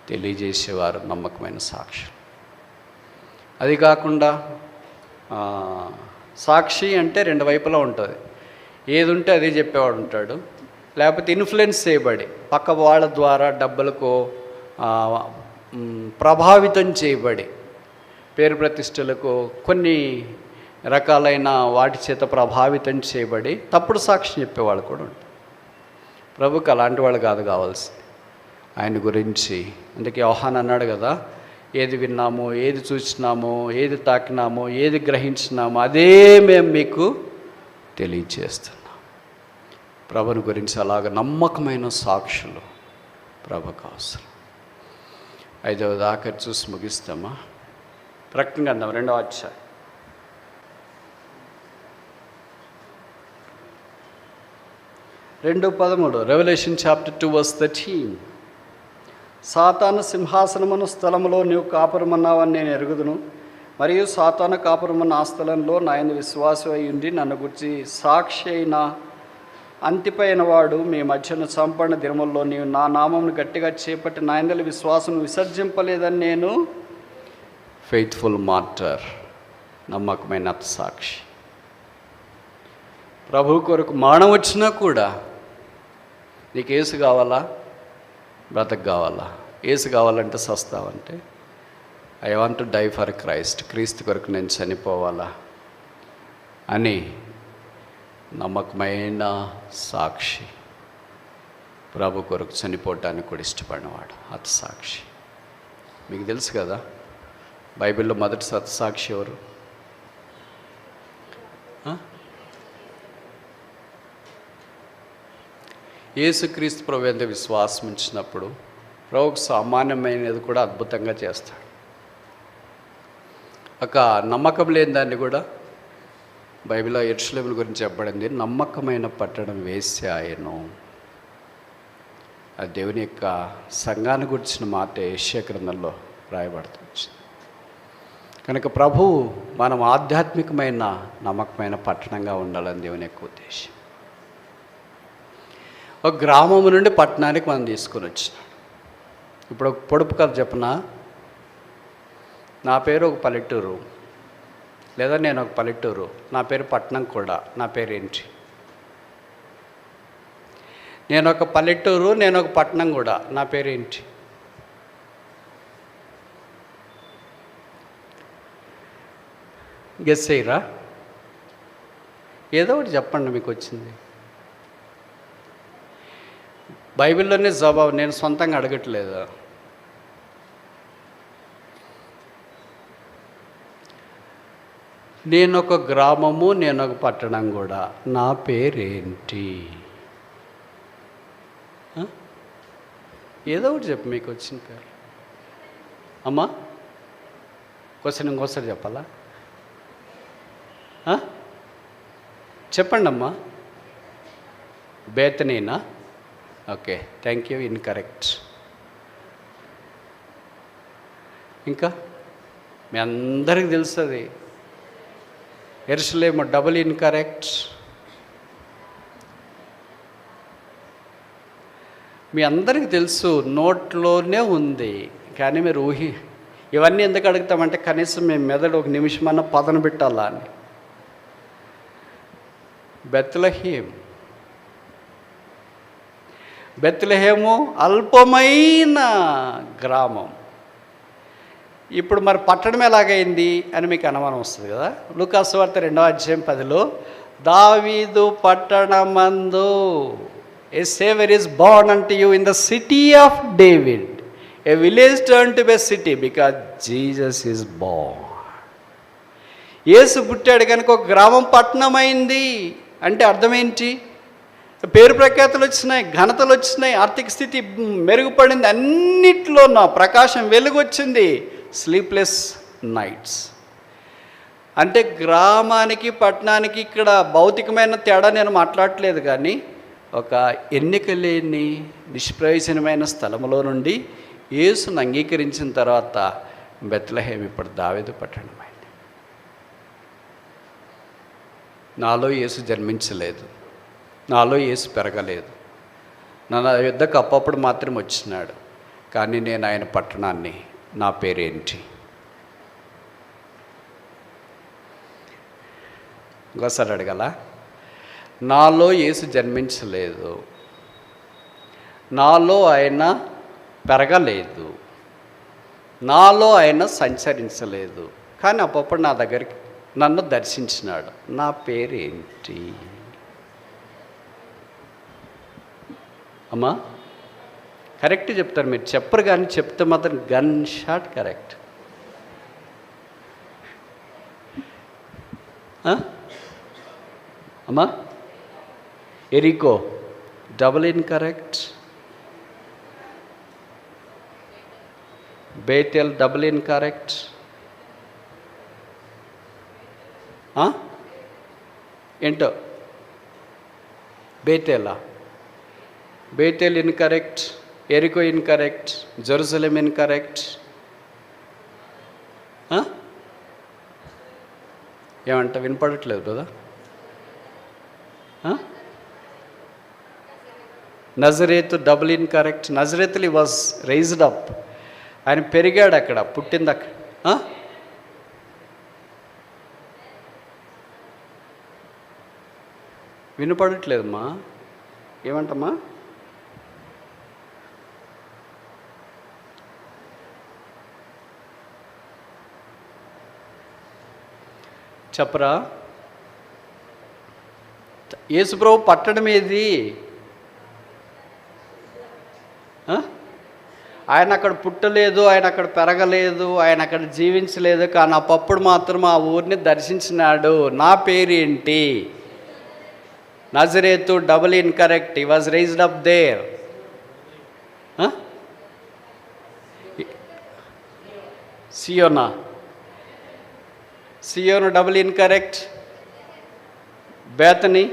[SPEAKER 1] తెలియజేసేవారు నమ్మకమైన సాక్షులు. అది కాకుండా సాక్షి అంటే రెండు వైపులా ఉంటుంది. ఏది ఉంటే అదే చెప్పేవాడు ఉంటాడు, లేకపోతే ఇన్ఫ్లుయెన్స్ చేయబడి పక్క వాళ్ళ ద్వారా డబ్బులకు ప్రభావితం చేయబడి పేరు ప్రతిష్టలకు కొన్ని రకాలైన వాటి చేత ప్రభావితం చేయబడి తప్పుడు సాక్షి చెప్పేవాళ్ళు కూడా ఉంటారు. ప్రభుకి అలాంటి వాళ్ళు కాదు కావాల్సింది, ఆయన గురించి. అందుకే యోహాన్ అన్నాడు కదా, ఏది విన్నామో, ఏది చూసినామో, ఏది తాకినామో, ఏది గ్రహించినామో అదే మేము మీకు తెలియచేస్తున్నాం. ప్రభుని గురించి అలాగ నమ్మకమైన సాక్షులు ప్రభుకు అవసరం. 5వ దాకా చూసి ముగిస్తామా? ప్రకటన గ్రంథం 2వ అధ్యాయం 2:13. Revelation chapter 2:13. సాతాను సింహాసనమును స్థలములో నీవు కాపురమన్నావని నేను ఎరుగుదును, మరియు సాతాను కాపురమన్న ఆ స్థలంలో నాయన విశ్వాసం అయి ఉండి నన్ను గురించి సాక్షి అయిన అంతిపైన వాడు మీ మధ్యన చంపడిన దినముల్లో నీవు నా నామమును గట్టిగా చేపట్టి నాయనల విశ్వాసం విసర్జింపలేదని నేను ఫెయిత్ఫుల్ మార్టర్, నమ్మకమైన సాక్షి. ప్రభు కొరకు మరణం వచ్చినా కూడా నీకు ఏసు కావాలా, బ్రతక కావాలా? ఏసు కావాలంటే సస్తావంటే I want to die for Christ, క్రీస్తు కొరకు నేను చనిపోవాలా అని నమ్మకమైన సాక్షి. ప్రభు కొరకు చనిపోవటానికి కూడా ఇష్టపడినవాడు హతసాక్షి. మీకు తెలుసు కదా, బైబిల్లో మొదటి హతసాక్షి ఎవరు? యేసుక్రీస్తు ప్రభు ఎంత విశ్వాసం ఉంచినప్పుడు ప్రభుకు సామాన్యమైనది కూడా అద్భుతంగా చేస్తాడు. ఒక నమ్మకం లేని దాన్ని కూడా బైబిల్లో యెరూషలేము గురించి చెప్పబడింది, నమ్మకమైన పట్టణం వేశ్యాయను. ఆ దేవుని యొక్క సంఘాన్ని గురించిన మాట యెషయా గ్రంథంలో రాయబడుతుంది. కనుక ప్రభువు మనం ఆధ్యాత్మికమైన నమ్మకమైన పట్టణంగా ఉండాలని దేవుని యొక్క ఉద్దేశం. ఒక గ్రామం నుండి పట్టణానికి మనం తీసుకొని వచ్చినాడు. ఇప్పుడు ఒక పొడుపు కథ చెప్పనా? నా పేరు ఒక పల్లెటూరు, లేదా నేను ఒక పల్లెటూరు, నా పేరు పట్టణం కూడా. నా పేరు ఏంటి? నేను ఒక పల్లెటూరు, నేను ఒక పట్టణం కూడా. నా పేరు ఏంటి? గెస్ చేయరా? ఏదో ఒకటి చెప్పండి మీకు వచ్చింది. బైబిల్లోనే జవాబు, నేను సొంతంగా అడగట్లేదు. నేను ఒక గ్రామము, నేను ఒక పట్టణం కూడా. నా పేరేంటి? ఏదో ఒకటి చెప్పు మీకు వచ్చిన పేరు. అమ్మా క్వశ్చన్ ఇంకోసారి చెప్పాలా? చెప్పండి అమ్మా. బేతనీనా? Okay, thank you. ఇన్కరెక్ట్. ఇంకా మీ అందరికి తెలుస్తుంది. యెరూషలేము, డబుల్ ఇన్కరెక్ట్. మీ అందరికీ తెలుసు, నోట్లోనే ఉంది. కానీ మీరు ఇవన్నీ ఎందుకు అడుగుతామంటే కనీసం మేము మెదడు ఒక నిమిషమన్నా పదన పెట్టాలా అని. బెత్లెహేము అల్పమైన గ్రామం. ఇప్పుడు మరి పట్టణం ఎలాగైంది అని మీకు అనుమానం వస్తుంది కదా. లూకా సువార్త 2వ అధ్యాయం 10లో, దావీదు పట్టణమందు a saviour is born unto you in the city of David, a village turned to be a city because Jesus is born. యేసు పుట్టాడు కనుక ఒక గ్రామం పట్టణమైంది అంటే అర్థమేంటి? పేరు ప్రఖ్యాతులు వచ్చినాయి, ఘనతలు వచ్చినాయి, ఆర్థిక స్థితి మెరుగుపడింది, అన్నిట్లో నా ప్రకాశం వెలుగు వచ్చింది. స్లీప్లెస్ నైట్స్ అంటే గ్రామానికి పట్టణానికి ఇక్కడ భౌతికమైన తేడా నేను మాట్లాడట్లేదు. కానీ ఒక ఎన్నిక లేని నిష్ప్రయోజనమైన స్థలంలో నుండి యేసును అంగీకరించిన తర్వాత బెత్లెహేం ఇప్పుడు దావీదు పట్టణమైంది. నాలో యేసు జన్మించలేదు, నాలో యేసు పెరగలేదు. నా యుద్ధకు అప్పప్పుడు మాత్రం వచ్చినాడు. కానీ నేను ఆయన పట్టణాన్ని, నా పేరేంటి? ఇంకోసారి అడగల. నాలో యేసు జన్మించలేదు, నాలో ఆయన పెరగలేదు, నాలో ఆయన సంచరించలేదు. కానీ అప్పప్పుడు నా దగ్గరికి నన్ను దర్శించినాడు. నా పేరేంటి? అమ్మా కరెక్ట్ చెప్తారు. మీరు చెప్పరు కానీ చెప్తే మాత్రం గన్ షాట్ కరెక్ట్. అమ్మా ఎరికో, double incorrect. Bethel, double incorrect. ఏంటో బేతేలా? బేతెల్ ఇన్కరెక్ట్, ఎరికో ఇన్కరెక్ట్, జెరూసలేం ఇన్కరెక్ట్. ఏమంట వినపడట్లేదు కదా? నజరేతు, డబుల్ ఇన్కరెక్ట్. నజరేతులు వాజ్ రైజ్డ్ అప్, ఆయన పెరిగాడు అక్కడ, పుట్టింది అక్కడ. వినపడట్లేదమ్మా, ఏమంటమ్మా? చెప్పరా? యేసుప్రభు పట్టణం ఏది? ఆయన అక్కడ పుట్టలేదు, ఆయన అక్కడ పెరగలేదు, ఆయన అక్కడ జీవించలేదు. కానీ అప్పుడు మాత్రం ఆ ఊరిని దర్శించినాడు. నా పేరేంటి? నజరేతు, double incorrect. He was raised up there. సియోనా? సియోను, డబుల్ ఇన్కరెక్ట్. బేతని,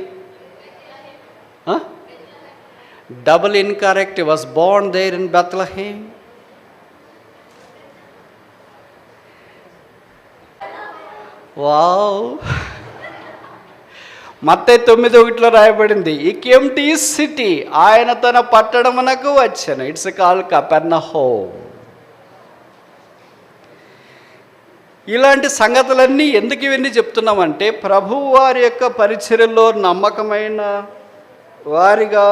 [SPEAKER 1] Double incorrect. He was born there in Bethlehem. Wow. మత్తయి 9:1 రాయబడింది, ఈ కేమ్ టు హిస్ సిటీ, ఆయన తన పట్టణమునకు వచ్చాను. It's called Capernaum. ఇలాంటి సంగతులన్నీ ఎందుకు ఇవన్నీ చెప్తున్నామంటే, ప్రభువు వారి యొక్క పరిచర్యలో నమ్మకమైన వారిగా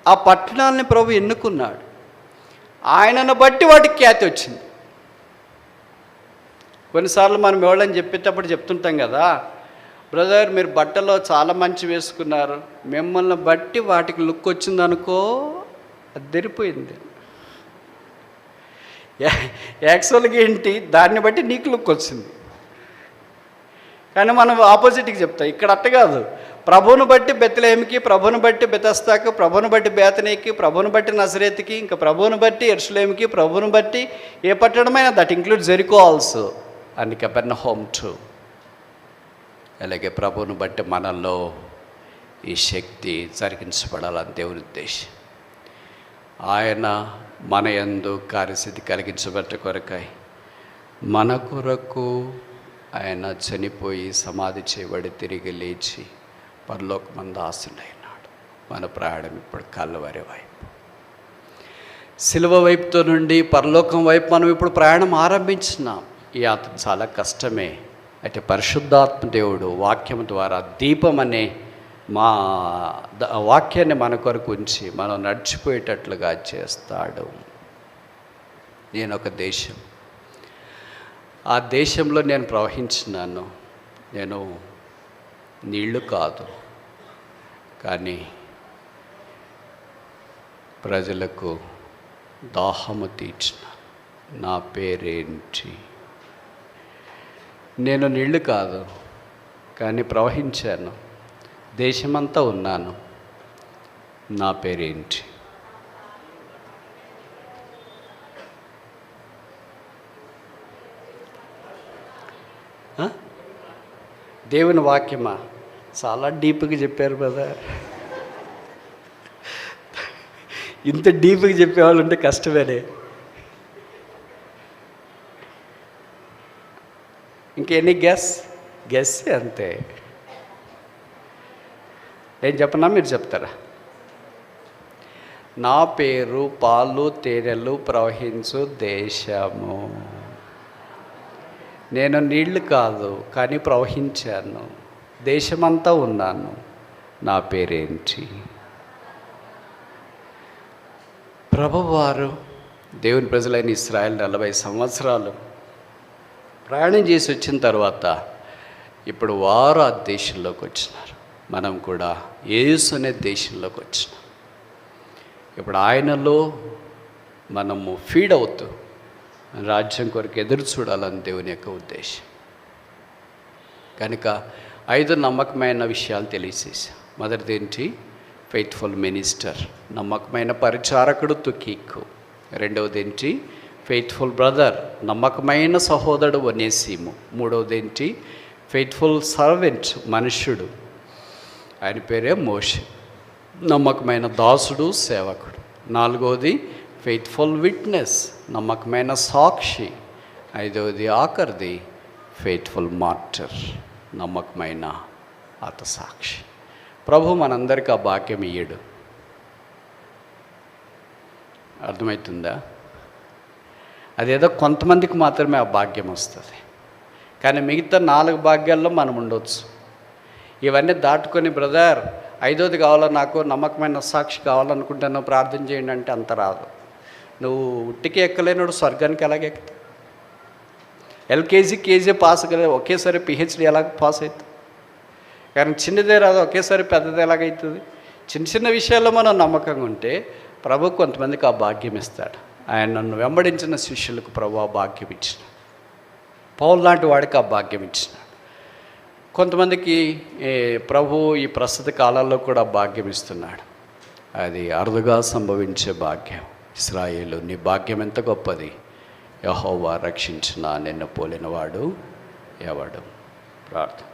[SPEAKER 1] ఆ పట్టణాలని ప్రభు ఎన్నుకున్నాడు. ఆయనను బట్టి వాటికి ఖ్యాతి వచ్చింది. కొన్నిసార్లు మనం ఎవరని చెప్పేటప్పుడు చెప్తుంటాం కదా, బ్రదర్ మీరు బట్టలో చాలా మంచి వేసుకున్నారు, మిమ్మల్ని బట్టి వాటికి లుక్ వచ్చిందనుకో, అది తెరిపోయింది. యాక్చువల్గా ఏంటి, దాన్ని బట్టి నీకు లుక్ వచ్చింది. కానీ మనం ఆపోజిట్కి చెప్తాం. ఇక్కడ అట్ట కాదు. ప్రభువును బట్టి బెత్లెహేముకి, ప్రభువును బట్టి బెతస్దాకు, ప్రభువును బట్టి బేతనీకి, ప్రభువును బట్టి నజరేతుకి, ఇంకా ప్రభువును బట్టి యెరూషలేముకి, ప్రభువును బట్టి ఏ పట్టణమైనా, that include Jericho also and Capernaum too. అలాగే ప్రభువును బట్టి మనలో ఈ శక్తి జరిగించబడాలని దేవుని ఉద్దేశం. ఆయన మన యందు కార్యసిద్ధి కలిగించబట్ట కొరకై మన కొరకు ఆయన చనిపోయి సమాధి చేయబడి తిరిగి లేచి పరలోకమందు ఆశీనుడైనాడు. మన ప్రయాణం ఇప్పుడు కల్వరి వైపు, సిలువ వైపుతో నుండి పరలోకం వైపు మనం ఇప్పుడు ప్రయాణం ఆరంభించినాం. ఈ యాత్ర చాలా కష్టమే. అయితే పరిశుద్ధాత్మ దేవుడు వాక్యం ద్వారా దీపం అనే మా వాక్యాన్ని మన కొరకు ఉంచి మనం నడిచిపోయేటట్లుగా చేస్తాడు. నేను ఒక దేశం, ఆ దేశంలో నేను ప్రవహించినాను. నేను నీళ్లు కాదు, కానీ ప్రజలకు దాహము తీర్చిన. నా పేరేంటి? నేను నీళ్లు కాదు, కానీ ప్రవహించాను, దేశమంతా ఉన్నాను. నా పేరేంటి? దేవుని వాక్యమా? చాలా డీప్గా చెప్పారు కదా. ఇంత డీప్గా చెప్పేవాళ్ళు ఉంటే కష్టమేనే. ఇంకెన్ని గెస్ అంతే. ఏం చెప్పనా, మీరు చెప్తారా? నా పేరు పాలు తేనెలు ప్రవహించు దేశము. నేను నీళ్లు కాదు, కానీ ప్రవహించాను, దేశమంతా ఉన్నాను. నా పేరేంటి? ప్రభువారు దేవుని ప్రజలైన ఇశ్రాయేలు 40 సంవత్సరాలు ప్రయాణం చేసి వచ్చిన తర్వాత ఇప్పుడు వారు ఆ దేశంలోకి వచ్చినారు. మనం కూడా యేసు అనే దేశంలోకి వచ్చినాం. ఇప్పుడు ఆయనలో మనము ఫీడ్ అవుతూ రాజ్యం కొరకు ఎదురు చూడాలని దేవుని యొక్క ఉద్దేశం. కనుక 5 నమ్మకమైన విషయాలు తెలియచేసా. మొదటిది ఏంటి? ఫెయిత్ఫుల్ మినిస్టర్, నమ్మకమైన పరిచారకుడు తుకీకు. రెండవది ఏంటి? ఫెయిత్ఫుల్ బ్రదర్, నమ్మకమైన సహోదరుడు ఒనేసిము. మూడవది ఏంటి? ఫెయిత్ఫుల్ సర్వెంట్, మనుష్యుడు, ఆయన పేరే మోషే, నమ్మకమైన దాసుడు, సేవకుడు. నాలుగవది ఫెయిత్ఫుల్ విట్నెస్, నమ్మకమైన సాక్షి. ఐదవది ఆఖరిది ఫెయిత్ఫుల్ మార్టర్, నమ్మకమైన హతసాక్షి. ప్రభు మనందరికీ ఆ భాగ్యం ఇయ్యడు. అర్థమవుతుందా? అదేదో కొంతమందికి మాత్రమే ఆ భాగ్యం వస్తుంది. కానీ మిగతా 4 భాగ్యాల్లో మనం ఉండొచ్చు. ఇవన్నీ దాటుకొని బ్రదర్ 5వది కావాలా, నాకు నమ్మకమైన సాక్షి కావాలనుకుంటాను, ప్రార్థన చేయండి అంటే అంత రాదు. నువ్వు ఉట్టికి ఎక్కలేనోడు స్వర్గానికి ఎలాగెక్కుతావు? ఎల్కేజీ కేజీ పాస్ కదా, ఒకేసారి పిహెచ్డి ఎలాగ పాస్ అవుతుంది? కానీ చిన్నదే రాదు, ఒకేసారి పెద్దది ఎలాగవుతుంది? చిన్న చిన్న విషయాల్లో మనం నమ్మకంగా ఉంటే ప్రభు కొంతమందికి ఆ భాగ్యం ఇస్తాడు. ఆయన నన్ను వెంబడించిన శిష్యులకు ప్రభు ఆ భాగ్యం ఇచ్చిన, పౌలు లాంటి వాడికి ఆ భాగ్యం ఇచ్చినాడు. కొంతమందికి ప్రభు ఈ ప్రస్తుత కాలాల్లో కూడా భాగ్యం ఇస్తున్నాడు. అది అరుదుగా సంభవించే భాగ్యం. ఇశ్రాయేలు, నీ భాగ్యం ఎంత గొప్పది! యెహోవా రక్షించిన నిన్ను పోలినవాడు ఎవడు? ప్రార్థన.